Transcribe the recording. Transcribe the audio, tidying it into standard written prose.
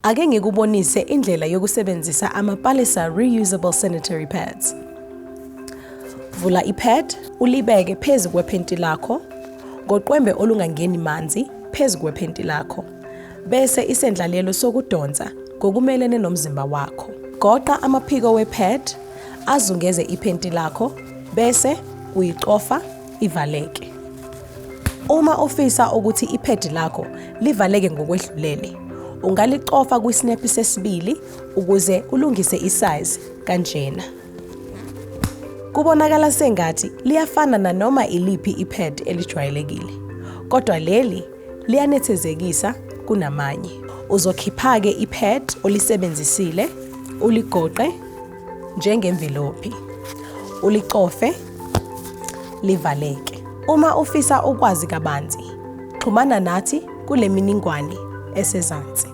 Ake ngikubonise indlela yokusebenzisa ama-Palesa Reusable Sanitary Pads. Vula ipad, ulibeke phezu kwephenti lakho, ngoqwembe olungangeni manzi phezu kwephenti lakho. Bese isendlalelo sokudonsa ngokumelene nomzimba wakho. Goqa amaphiko wepad, azungeze iphenti lakho, bese uyicofa ivaleke. Uma ufisa ukuthi iphedi lakho livaleke ngokwedlulele, ungalicofa kwisnaphi sesibili ukuze ulungise isize kanjena. Kubonakala sengathi liyafana nanoma iliphi ipad elijwayelekile, kodwa leli liyanethezekisa kunamanye. Uzokhipha-ke ipad olisebenzisile, uligoqe njengemvilophi, ulicofe, livaleke. Uma ufisa ukwazi kabanzi, xhumana nathi kule mininingwane esezansi.